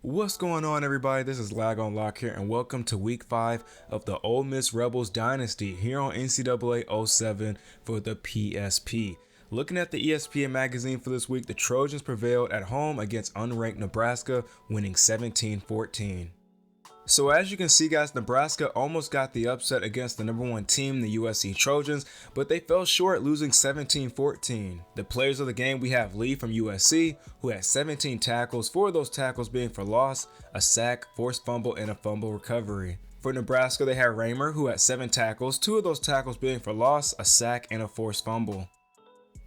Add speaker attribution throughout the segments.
Speaker 1: What's going on, everybody? This is Lag on Lock here, and welcome to week 5 of the Ole Miss Rebels Dynasty here on NCAA 07 for the PSP. Looking at the ESPN magazine for this week, the Trojans prevailed at home against unranked Nebraska, winning 17-14. So as you can see, guys, Nebraska almost got the upset against the number 1 team, the USC Trojans, but they fell short, losing 17-14. The players of the game, we have Lee from USC, who had 17 tackles, 4 of those tackles being for loss, a sack, forced fumble, and a fumble recovery. For Nebraska, they had Raymer, who had 7 tackles, 2 of those tackles being for loss, a sack, and a forced fumble.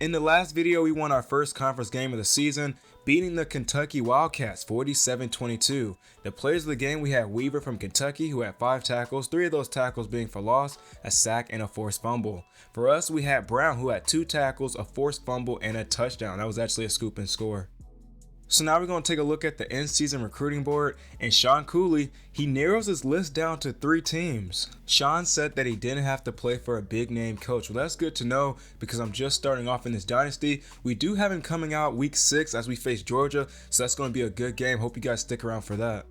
Speaker 1: In the last video, we won our first conference game of the season, beating the Kentucky Wildcats 47-22. The players of the game, we had Weaver from Kentucky, who had 5 tackles, 3 of those tackles being for loss, a sack, and a forced fumble. For us, we had Brown, who had 2 tackles, a forced fumble, and a touchdown. That was actually a scoop and score. So now we're going to take a look at the in-season recruiting board, and Sean Cooley, he narrows his list down to 3 teams. Sean said that he didn't have to play for a big-name coach. Well, that's good to know because I'm just starting off in this dynasty. We do have him coming out week 6 as we face Georgia, so that's going to be a good game. Hope you guys stick around for that.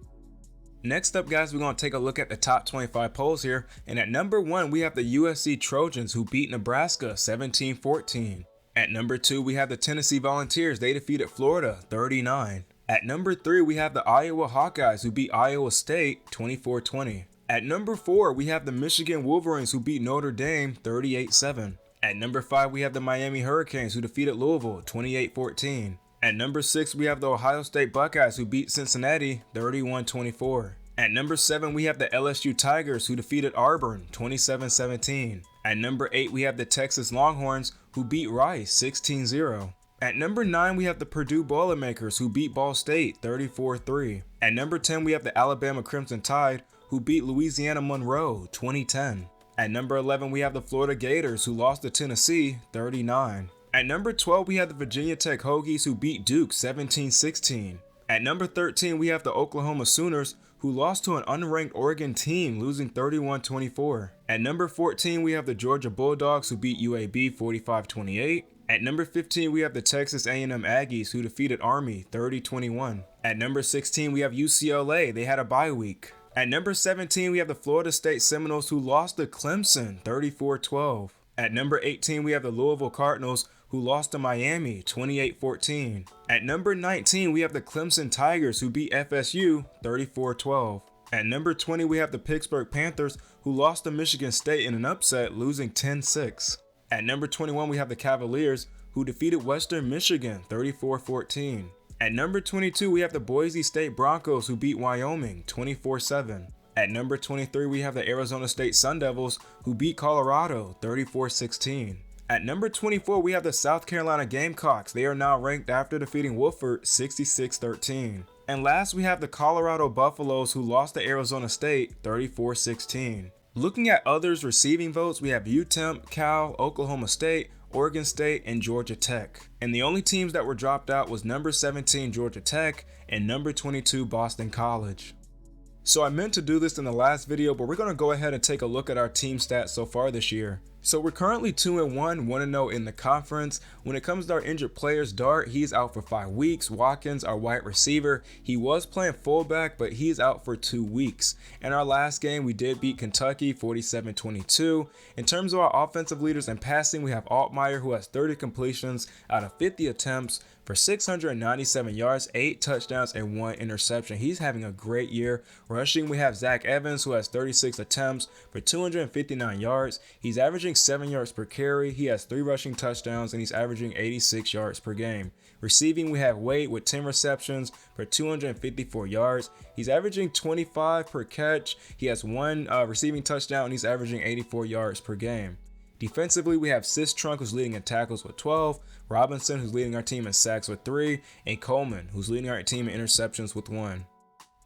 Speaker 1: Next up, guys, we're going to take a look at the top 25 polls here, and at number 1, we have the USC Trojans, who beat Nebraska 17-14. At number 2, we have the Tennessee Volunteers. They defeated Florida 39. At number 3, we have the Iowa Hawkeyes, who beat Iowa State 24-20. At number 4, we have the Michigan Wolverines, who beat Notre Dame 38-7. At number 5, we have the Miami Hurricanes, who defeated Louisville 28-14. At number 6, we have the Ohio State Buckeyes, who beat Cincinnati 31-24. At number 7, we have the LSU Tigers, who defeated Auburn 27-17. At number 8, we have the Texas Longhorns, who beat Rice 16-0. At number 9, we have the Purdue Boilermakers, who beat Ball State 34-3. At number 10, we have the Alabama Crimson Tide, who beat Louisiana Monroe 20-10. At number 11, we have the Florida Gators, who lost to Tennessee 39. At number 12, we have the Virginia Tech Hokies, who beat Duke 17-16. At number 13, we have the Oklahoma Sooners, who lost to an unranked Oregon team, losing 31-24. At number 14, we have the Georgia Bulldogs, who beat UAB 45-28. At number 15, we have the Texas A&M Aggies, who defeated Army 30-21. At number 16, we have UCLA. They had a bye week. At number 17, we have the Florida State Seminoles, who lost to Clemson 34-12. At number 18, we have the Louisville Cardinals, who lost to Miami 28-14. At number 19, we have the Clemson Tigers, who beat FSU 34-12. At number 20, we have the Pittsburgh Panthers, who lost to Michigan State in an upset, losing 10-6. At number 21, we have the Cavaliers, who defeated Western Michigan 34-14. At number 22, we have the Boise State Broncos, who beat Wyoming 24-7. At number 23, we have the Arizona State Sun Devils, who beat Colorado 34-16. At number 24, we have the South Carolina Gamecocks. They are now ranked after defeating Wofford 66-13. And last, we have the Colorado Buffaloes, who lost to Arizona State 34-16. Looking at others receiving votes, we have UTEMP, Cal, Oklahoma State, Oregon State, and Georgia Tech. And the only teams that were dropped out was number 17 Georgia Tech and number 22 Boston College. So I meant to do this in the last video, but we're going to go ahead and take a look at our team stats so far this year. So we're currently 2-1, 1-0 in the conference. When it comes to our injured players, Dart, he's out for 5 weeks. Watkins, our wide receiver, he was playing fullback, but he's out for 2 weeks. In our last game, we did beat Kentucky 47-22. In terms of our offensive leaders and passing, we have Altmaier, who has 30 completions out of 50 attempts for 697 yards, 8 touchdowns, and 1 interception. He's having a great year. Rushing, we have Zach Evans, who has 36 attempts for 259 yards. He's averaging 7 yards per carry. He has 3 rushing touchdowns, and he's averaging 86 yards per game. Receiving, we have Wade with 10 receptions for 254 yards. He's averaging 25 per catch. He has 1 receiving touchdown, and he's averaging 84 yards per game. Defensively, we have Sistrunk, who's leading in tackles with 12, Robinson, who's leading our team in sacks with 3, and Coleman, who's leading our team in interceptions with 1.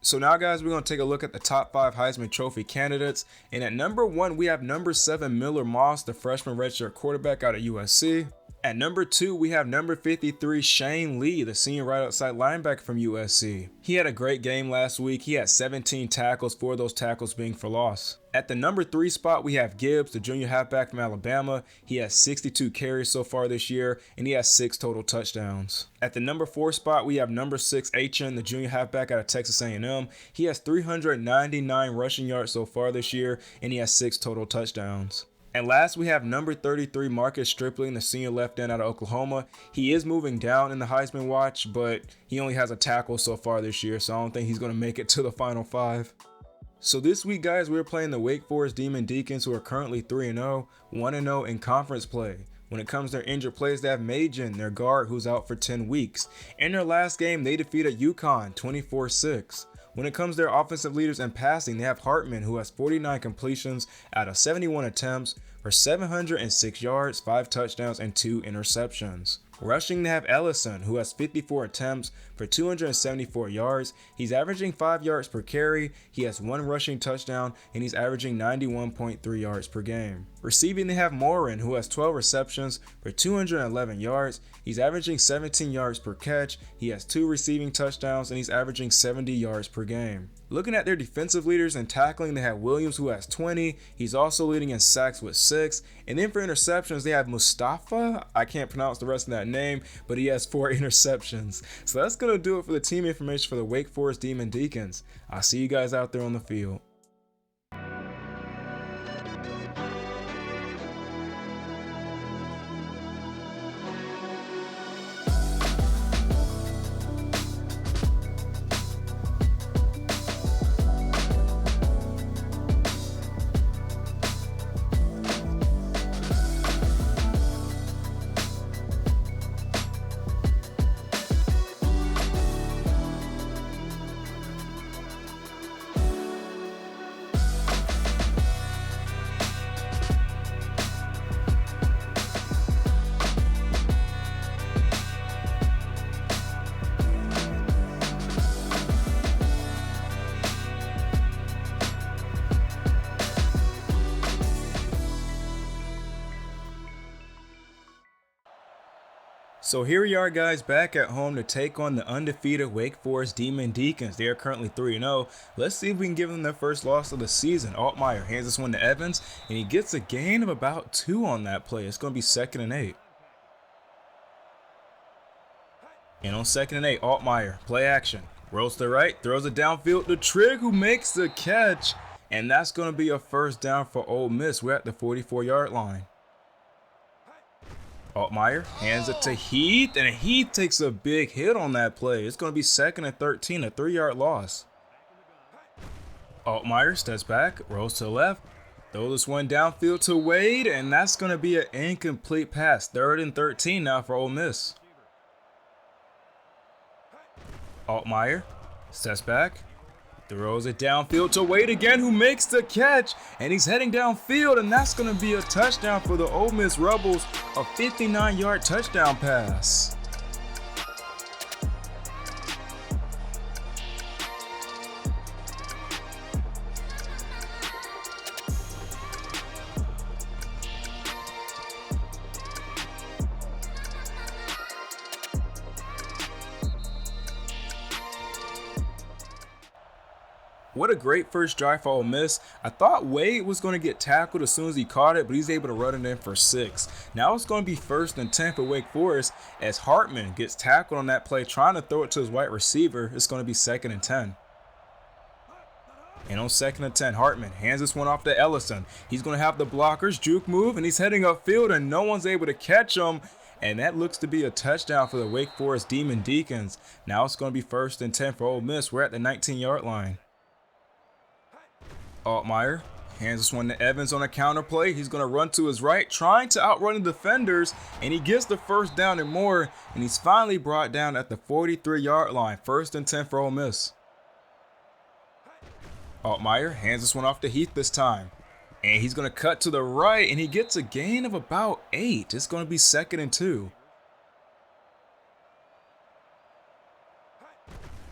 Speaker 1: So now, guys, we're going to take a look at the top 5 Heisman Trophy candidates. And at number 1, we have number 7 Miller Moss, the freshman redshirt quarterback out of USC. At number 2, we have number 53, Shane Lee, the senior right outside linebacker from USC. He had a great game last week. He had 17 tackles, 4 of those tackles being for loss. At the number 3 spot, we have Gibbs, the junior halfback from Alabama. He has 62 carries so far this year, and he has 6 total touchdowns. At the number 4 spot, we have number 6, Achan, the junior halfback out of Texas A&M. He has 399 rushing yards so far this year, and he has 6 total touchdowns. And last, we have number 33, Marcus Stripling, the senior left end out of Oklahoma. He is moving down in the Heisman watch, but he only has a tackle so far this year, so I don't think he's going to make it to the final 5. So this week, guys, we're playing the Wake Forest Demon Deacons, who are currently 3-0, 1-0 in conference play. When it comes to their injured players, they have Majin, their guard, who's out for 10 weeks. In their last game, they defeated UConn 24-6. When it comes to their offensive leaders and passing, they have Hartman, who has 49 completions out of 71 attempts for 706 yards, 5 touchdowns, and 2 interceptions. Rushing, they have Ellison, who has 54 attempts for 274 yards. He's averaging 5 yards per carry. He has 1 rushing touchdown, and he's averaging 91.3 yards per game. Receiving, they have Morin, who has 12 receptions for 211 yards. He's averaging 17 yards per catch. He has 2 receiving touchdowns, and he's averaging 70 yards per game. Looking at their defensive leaders and tackling, they have Williams, who has 20. He's also leading in sacks with 6. And then for interceptions, they have Mustafa. I can't pronounce the rest of that name, but he has 4 interceptions. So that's going to do it for the team information for the Wake Forest Demon Deacons. I'll see you guys out there on the field. So here we are, guys, back at home to take on the undefeated Wake Forest Demon Deacons. They are currently 3-0. Let's see if we can give them their first loss of the season. Altmaier hands this one to Evans, and he gets a gain of about 2 on that play. It's going to be 2nd and 8. And on 2nd and 8, Altmaier, play action. Rolls to the right, throws it downfield to Trigg, who makes the catch. And that's going to be a first down for Ole Miss. We're at the 44-yard line. Altmaier hands it to Heath, and Heath takes a big hit on that play. It's going to be 2nd and 13, a 3-yard loss. Altmaier steps back, rolls to the left, throws this one downfield to Wade, and that's going to be an incomplete pass. 3rd and 13 now for Ole Miss. Altmaier steps back, throws it downfield to Wade again, who makes the catch, and he's heading downfield, and that's going to be a touchdown for the Ole Miss Rebels, a 59-yard touchdown pass. What a great first drive for Ole Miss. I thought Wade was going to get tackled as soon as he caught it, but he's able to run it in for 6. Now it's going to be 1st and 10 for Wake Forest as Hartman gets tackled on that play, trying to throw it to his wide receiver. It's going to be 2nd and 10. And on 2nd and 10, Hartman hands this one off to Ellison. He's going to have the blockers juke move, and he's heading upfield, and no one's able to catch him. And that looks to be a touchdown for the Wake Forest Demon Deacons. Now it's going to be 1st and 10 for Ole Miss. We're at the 19-yard line. Altmaier hands this one to Evans on a counter play. He's going to run to his right, trying to outrun the defenders, and he gets the first down and more, and he's finally brought down at the 43-yard line. 1st and 10 for Ole Miss. Altmaier hands this one off to Heath this time, and he's going to cut to the right, and he gets a gain of about 8. It's going to be 2nd and 2.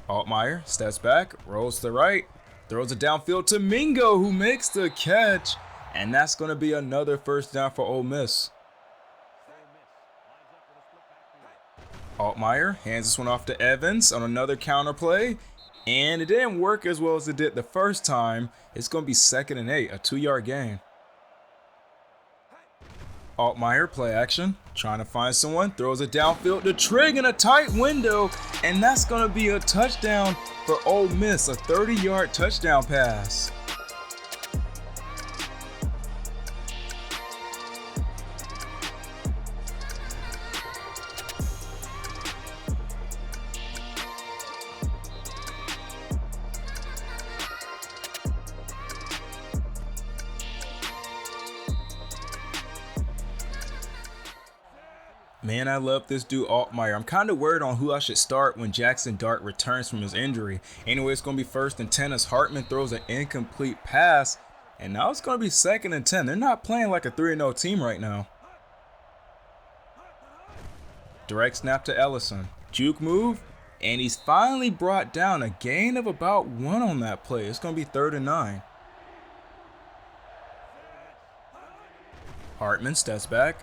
Speaker 1: Altmaier steps back, rolls to the right, throws it downfield to Mingo, who makes the catch, and that's going to be another first down for Ole Miss. Altmaier hands this one off to Evans on another counter play, and it didn't work as well as it did the first time. It's going to be 2nd and 8, a 2-yard gain. Altmaier play action, trying to find someone, throws it downfield to Trigg in a tight window, and that's going to be a touchdown for Ole Miss, a 30-yard touchdown pass. Man, I love this dude Altmaier. I'm kind of worried on who I should start when Jackson Dart returns from his injury. Anyway, it's going to be 1st and 10 as Hartman throws an incomplete pass. And now it's going to be 2nd and 10. They're not playing like a 3-0 team right now. Direct snap to Ellison. Juke move. And he's finally brought down, a gain of about 1 on that play. It's going to be 3rd and 9. Hartman steps back.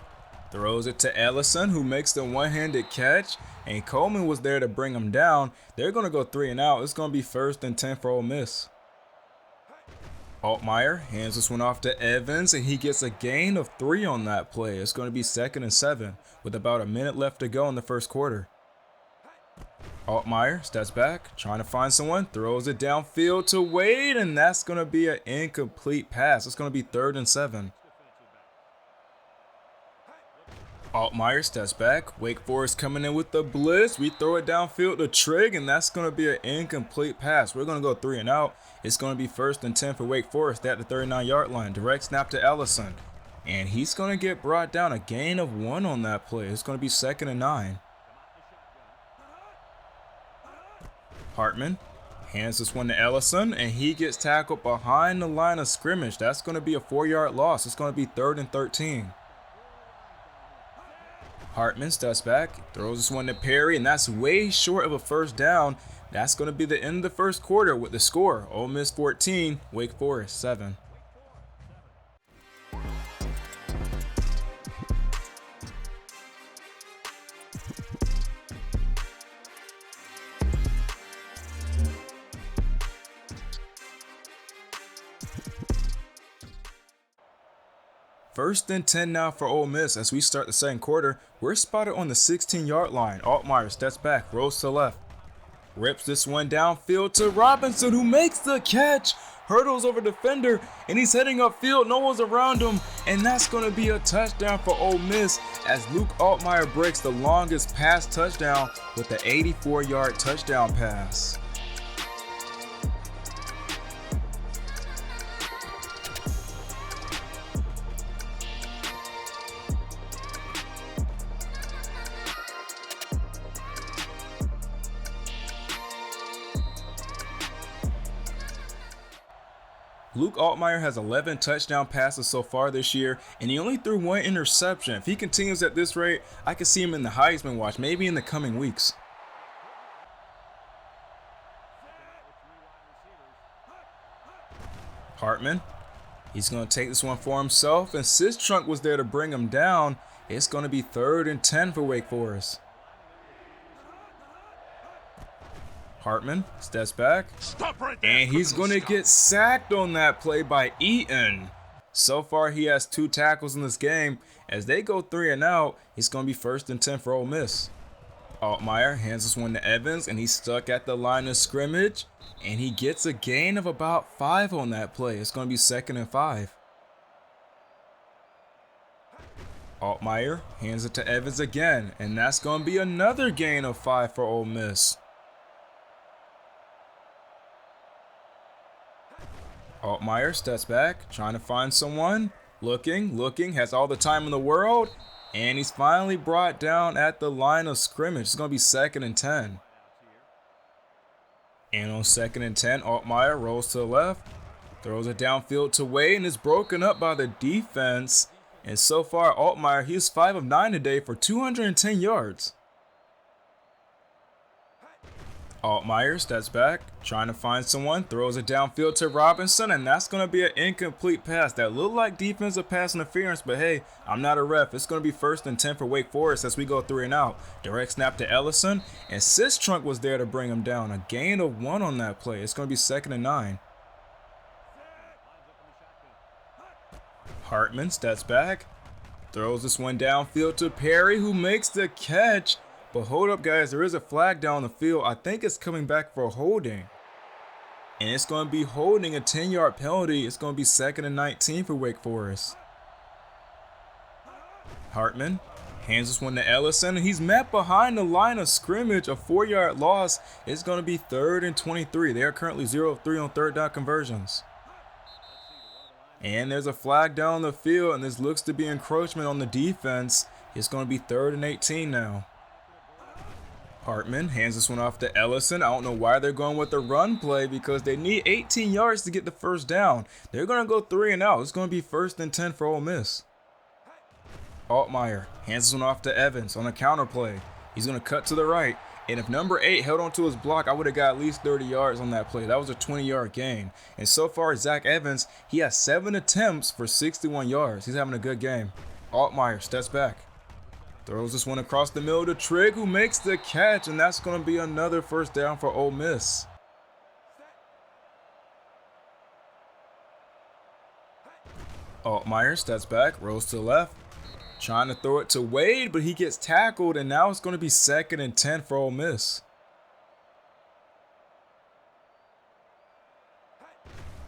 Speaker 1: Throws it to Ellison, who makes the one-handed catch, and Coleman was there to bring him down. They're going to go 3 and out. It's going to be 1st and 10 for Ole Miss. Altmaier hands this one off to Evans, and he gets a gain of 3 on that play. It's going to be 2nd and 7 with about a minute left to go in the first quarter. Altmaier steps back, trying to find someone, throws it downfield to Wade, and that's going to be an incomplete pass. It's going to be 3rd and 7. Altmaier steps back. Wake Forest coming in with the blitz. We throw it downfield to Trigg, and that's going to be an incomplete pass. We're going to go 3 and out. It's going to be 1st and 10 for Wake Forest at the 39-yard line. Direct snap to Ellison, and he's going to get brought down, a gain of 1 on that play. It's going to be 2nd and 9. Hartman hands this one to Ellison, and he gets tackled behind the line of scrimmage. That's going to be a 4-yard loss. It's going to be 3rd and 13. Hartman steps back, throws this one to Perry, and that's way short of a first down. That's going to be the end of the first quarter with the score: Ole Miss 14, Wake Forest 7. First and 10 now for Ole Miss as we start the second quarter. We're spotted on the 16-yard line. Altmaier steps back, rolls to left, rips this one downfield to Robinson, who makes the catch, hurdles over defender, and he's heading upfield. No one's around him, and that's going to be a touchdown for Ole Miss as Luke Altmaier breaks the longest pass touchdown with the 84-yard touchdown pass. Luke Altmaier has 11 touchdown passes so far this year, and he only threw 1 interception. If he continues at this rate, I could see him in the Heisman watch, maybe in the coming weeks. Hartman, he's going to take this one for himself, and Sistrunk was there to bring him down. It's going to be 3rd and 10 for Wake Forest. Hartman steps back, and he's going to get sacked on that play by Eaton. So far, he has 2 tackles in this game. As they go 3 and out, it's going to be 1st and 10 for Ole Miss. Altmaier hands this one to Evans, and he's stuck at the line of scrimmage, and he gets a gain of about 5 on that play. It's going to be 2nd and 5. Altmaier hands it to Evans again, and that's going to be another gain of 5 for Ole Miss. Altmaier steps back, trying to find someone, looking, has all the time in the world, and he's finally brought down at the line of scrimmage. It's going to be 2nd and 10. And on 2nd and 10, Altmaier rolls to the left, throws it downfield to Wade, and is broken up by the defense. And so far, Altmaier, he's 5 of 9 today for 210 yards. Altmaier steps back, trying to find someone, throws it downfield to Robinson, and that's going to be an incomplete pass. That looked like defensive pass interference, but hey, I'm not a ref. It's going to be 1st and 10 for Wake Forest as we go 3 and out. Direct snap to Ellison, and Sistrunk was there to bring him down. A gain of 1 on that play. It's going to be 2nd and 9. Hartman steps back, throws this one downfield to Perry, who makes the catch. But hold up, guys, there is a flag down the field. I think it's coming back for holding. And it's going to be holding, a 10-yard penalty. It's going to be 2nd and 19 for Wake Forest. Hartman hands this one to Ellison, and he's met behind the line of scrimmage. A 4-yard loss. It's going to be 3rd and 23. They are currently 0 of 3 on 3rd down conversions. And there's a flag down the field, and this looks to be encroachment on the defense. It's going to be 3rd and 18 now. Hartman hands this one off to Ellison. I don't know why they're going with the run play because they need 18 yards to get the 1st down. They're going to go 3 and out. It's going to be 1st and 10 for Ole Miss. Altmaier hands this one off to Evans on a counter play. He's going to cut to the right. And if number 8 held onto his block, I would have got at least 30 yards on that play. That was a 20-yard gain. And so far, Zach Evans, he has 7 attempts for 61 yards. He's having a good game. Altmaier steps back. Throws this one across the middle to Trigg, who makes the catch, and that's going to be another 1st down for Ole Miss. Altmaier steps back, rolls to the left, trying to throw it to Wade, but he gets tackled, and now it's going to be 2nd and 10 for Ole Miss.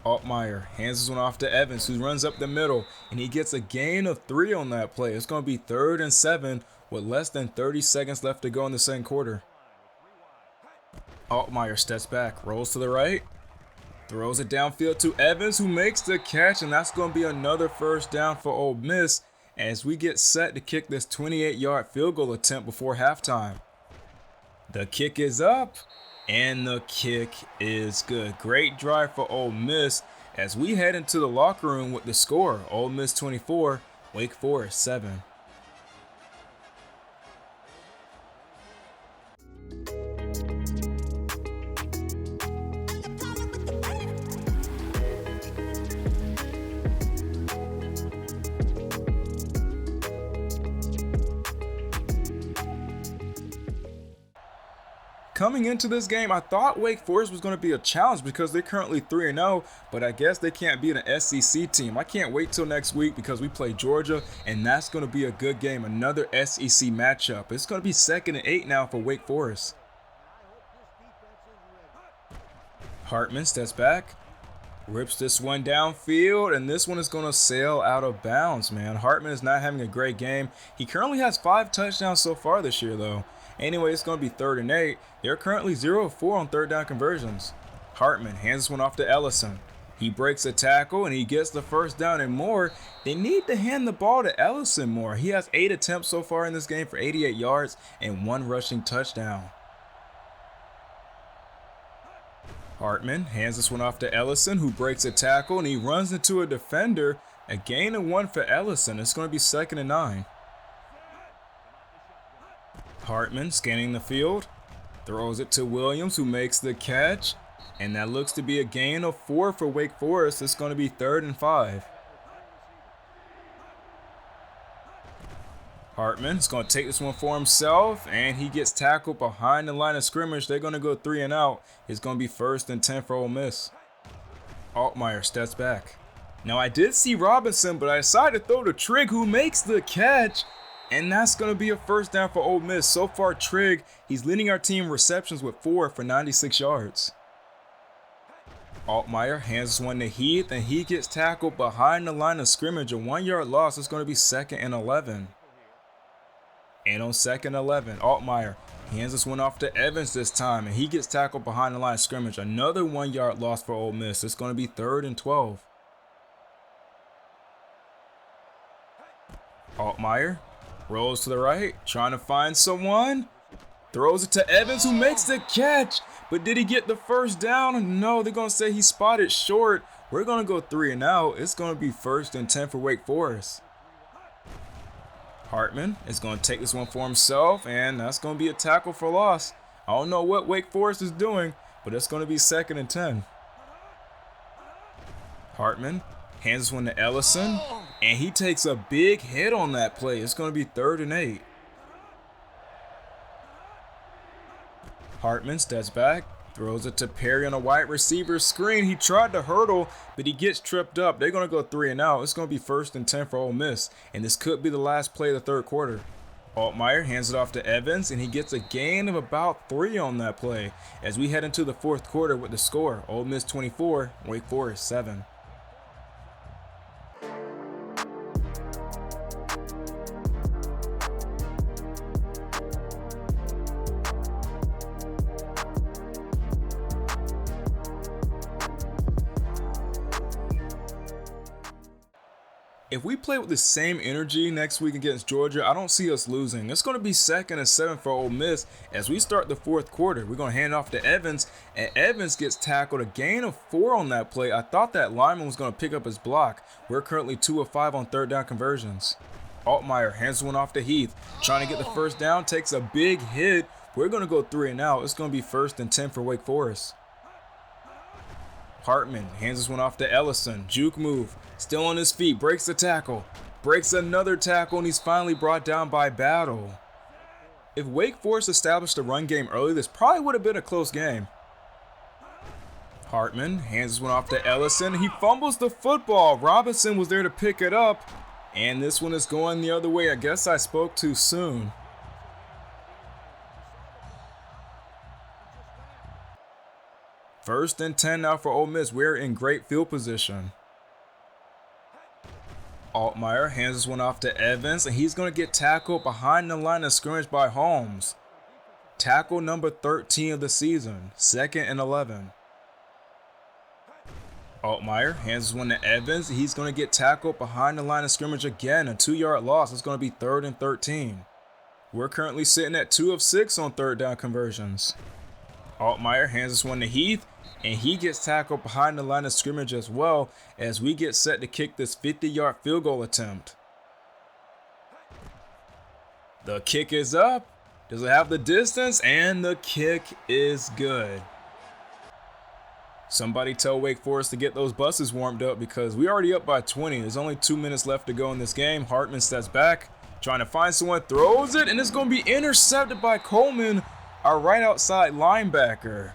Speaker 1: Altmaier hands this one off to Evans, who runs up the middle, and he gets a gain of 3 on that play. It's going to be 3rd and 7 with less than 30 seconds left to go in the 2nd quarter. Altmaier steps back, rolls to the right, throws it downfield to Evans, who makes the catch, and that's going to be another 1st down for Ole Miss as we get set to kick this 28-yard field goal attempt before halftime. The kick is up. And the kick is good. Great drive for Ole Miss as we head into the locker room with the score. Ole Miss 24, Wake Forest 7. Coming into this game, I thought Wake Forest was going to be a challenge because they're currently 3 and 0, but I guess they can't beat an SEC team. I can't wait till next week because we play Georgia, and that's going to be a good game, another SEC matchup. It's going to be 2nd and 8 now for Wake Forest. Hartman steps back, rips this one downfield, and this one is going to sail out of bounds, man. Hartman is not having a great game. He currently has 5 touchdowns so far this year, though. Anyway, it's going to be 3rd and 8. They're currently 0 of 4 on 3rd down conversions. Hartman hands this one off to Ellison. He breaks a tackle and he gets the 1st down and more. They need to hand the ball to Ellison more. He has 8 attempts so far in this game for 88 yards and 1 rushing touchdown. Hartman hands this one off to Ellison, who breaks a tackle and he runs into a defender. A gain of 1 for Ellison. It's going to be 2nd and 9. Hartman scanning the field, throws it to Williams, who makes the catch, and that looks to be a gain of 4 for Wake Forest. It's going to be 3rd and 5. Hartman is going to take this one for himself, and he gets tackled behind the line of scrimmage. They're going to go 3 and out. It's going to be 1st and 10 for Ole Miss. Altmaier steps back. Now, I did see Robinson, but I decided to throw to Trigg, who makes the catch. And that's going to be a 1st down for Ole Miss. So far, Trigg, he's leading our team in receptions with 4 for 96 yards. Altmaier hands this one to Heath, and he gets tackled behind the line of scrimmage. A 1-yard loss. It's going to be 2nd and 11. And on 2nd and 11, Altmaier hands this one off to Evans this time, and he gets tackled behind the line of scrimmage. Another 1-yard loss for Ole Miss. It's going to be 3rd and 12. Altmaier rolls to the right, trying to find someone. Throws it to Evans, who makes the catch. But did he get the 1st down? No, they're going to say he spotted short. We're going to go 3 and out. It's going to be 1st and 10 for Wake Forest. Hartman is going to take this one for himself, and that's going to be a tackle for loss. I don't know what Wake Forest is doing, but it's going to be 2nd and 10. Hartman hands this one to Ellison, and he takes a big hit on that play. It's going to be 3rd and 8. Hartman steps back, throws it to Perry on a wide receiver screen. He tried to hurdle, but he gets tripped up. They're going to go 3 and out. It's going to be 1st and 10 for Ole Miss, and this could be the last play of the 3rd quarter. Altmaier hands it off to Evans, and he gets a gain of about 3 on that play as we head into the 4th quarter with the score: Ole Miss 24, Wake Forest 7. If we play with the same energy next week against Georgia, I don't see us losing. It's going to be 2nd and 7 for Ole Miss as we start the 4th quarter. We're going to hand off to Evans, and Evans gets tackled, a gain of 4 on that play. I thought that lineman was going to pick up his block. We're currently 2 of 5 on 3rd down conversions. Altmaier hands one off to Heath, trying to get the 1st down, takes a big hit. We're going to go 3 and out. It's going to be 1st and 10 for Wake Forest. Hartman hands this one off to Ellison. Juke move. Still on his feet. Breaks the tackle. Breaks another tackle, and he's finally brought down by Battle. If Wake Forest established a run game early, this probably would have been a close game. Hartman hands this one off to Ellison. He fumbles the football. Robinson was there to pick it up, and this one is going the other way. I guess I spoke too soon. First and 10 now for Ole Miss. We're in great field position. Altmaier hands this one off to Evans, and he's going to get tackled behind the line of scrimmage by Holmes. Tackle number 13 of the season, 2nd and 11. Altmaier hands this one to Evans. He's going to get tackled behind the line of scrimmage again, a 2-yard loss. It's going to be 3rd and 13. We're currently sitting at 2 of 6 on 3rd down conversions. Altmaier hands this one to Heath, and he gets tackled behind the line of scrimmage as well as we get set to kick this 50-yard field goal attempt. The kick is up. Does it have the distance? And the kick is good. Somebody tell Wake Forest to get those buses warmed up because we're already up by 20. There's only 2 minutes left to go in this game. Hartman steps back, trying to find someone, throws it, and it's going to be intercepted by Coleman, our right outside linebacker.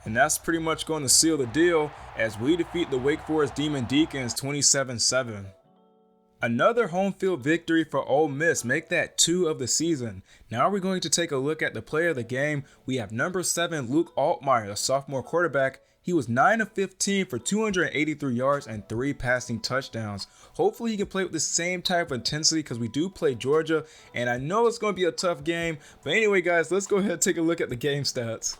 Speaker 1: And that's pretty much going to seal the deal as we defeat the Wake Forest Demon Deacons 27-7. Another home field victory for Ole Miss, make that 2 of the season. Now we're going to take a look at the player of the game. We have number 7, Luke Altmaier, a sophomore quarterback. He was 9 of 15 for 283 yards and 3 passing touchdowns. Hopefully he can play with the same type of intensity because we do play Georgia, and I know it's going to be a tough game. But anyway, guys, let's go ahead and take a look at the game stats.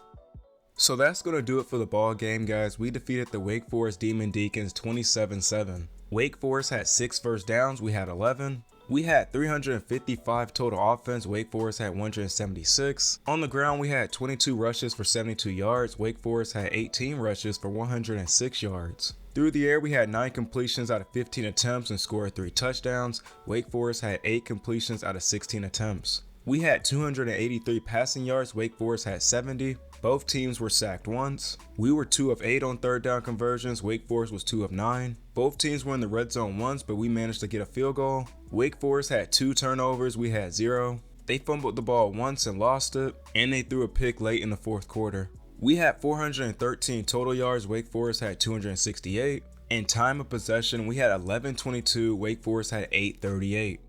Speaker 1: So that's going to do it for the ball game, guys. We defeated the Wake Forest Demon Deacons 27-7. Wake Forest had 6 first downs. We had 11. We had 355 total offense. Wake Forest had 176. On the ground, we had 22 rushes for 72 yards. Wake Forest had 18 rushes for 106 yards. Through the air, we had 9 completions out of 15 attempts and scored 3 touchdowns. Wake Forest had 8 completions out of 16 attempts. We had 283 passing yards. Wake Forest had 70. Both teams were sacked once. We were 2 of 8 on 3rd down conversions. Wake Forest was 2 of 9. Both teams were in the red zone once, but we managed to get a field goal. Wake Forest had 2 turnovers. We had 0. They fumbled the ball once and lost it, and they threw a pick late in the 4th quarter. We had 413 total yards. Wake Forest had 268. In time of possession, we had 11:22. Wake Forest had 8:38.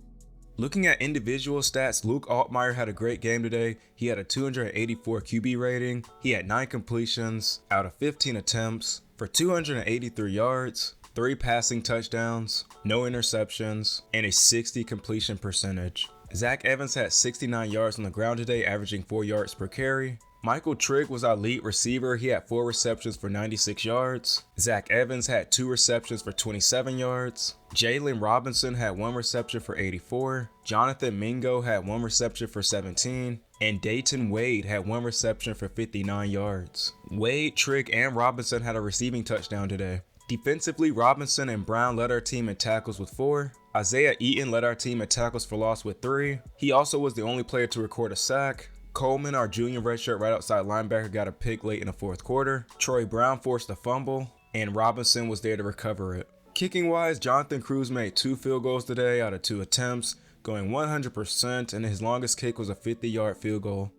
Speaker 1: Looking at individual stats, Luke Altmaier had a great game today. He had a 284 QB rating. He had 9 completions out of 15 attempts for 283 yards, 3 passing touchdowns, no interceptions, and a 60 completion percentage. Zach Evans had 69 yards on the ground today, averaging 4 yards per carry. Michael Trigg was our lead receiver. He had 4 receptions for 96 yards. Zach Evans had 2 receptions for 27 yards. Jalen Robinson had 1 reception for 84. Jonathan Mingo had 1 reception for 17. And Dayton Wade had 1 reception for 59 yards. Wade, Trigg, and Robinson had a receiving touchdown today. Defensively, Robinson and Brown led our team in tackles with 4. Isaiah Eaton led our team in tackles for loss with 3. He also was the only player to record a sack. Coleman, our junior redshirt right outside linebacker, got a pick late in the fourth quarter. Troy Brown forced a fumble, and Robinson was there to recover it. Kicking wise, Jonathan Cruz made 2 field goals today out of 2 attempts, going 100%, and his longest kick was a 50-yard field goal.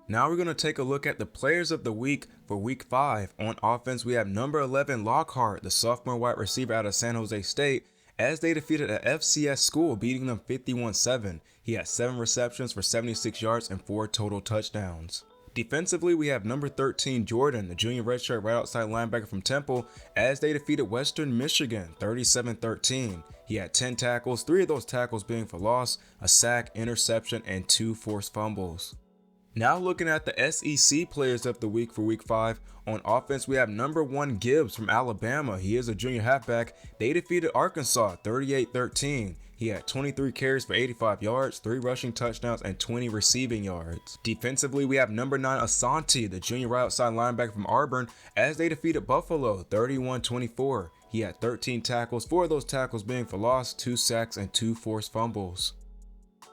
Speaker 1: Now we're going to take a look at the players of the week for week 5. On offense, we have number 11 Lockhart, the sophomore wide receiver out of San Jose State, as they defeated an FCS school, beating them 51-7. He had 7 receptions for 76 yards and 4 total touchdowns. Defensively, we have number 13 Jordan, the junior redshirt right outside linebacker from Temple, as they defeated Western Michigan 37-13. He had 10 tackles, 3 of those tackles being for loss, a sack, interception, and 2 forced fumbles. Now looking at the SEC players of the week for week 5. On offense, we have number 1 Gibbs from Alabama. He is a junior halfback. They defeated Arkansas 38-13. He had 23 carries for 85 yards, 3 rushing touchdowns, and 20 receiving yards. Defensively, we have number 9 Asante, the junior right outside linebacker from Auburn, as they defeated Buffalo 31-24. He had 13 tackles, 4 of those tackles being for loss, 2 sacks, and 2 forced fumbles.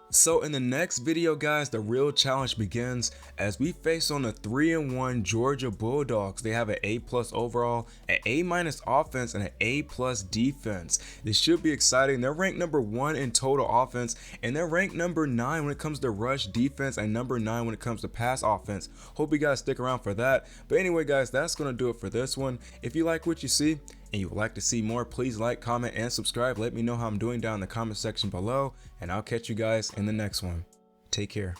Speaker 1: So in the next video, guys, the real challenge begins as we face on the 3-1 Georgia Bulldogs. They have an A+ overall, an A- offense, and an A+ defense. This should be exciting. They're ranked number 1 in total offense, and they're ranked number 9 when it comes to rush defense and number 9 when it comes to pass offense. Hope you guys stick around for that. But anyway, guys, that's going to do it for this one. If you like what you see and you would like to see more, please like, comment, and subscribe. Let me know how I'm doing down in the comment section below, and I'll catch you guys in the next one. Take care.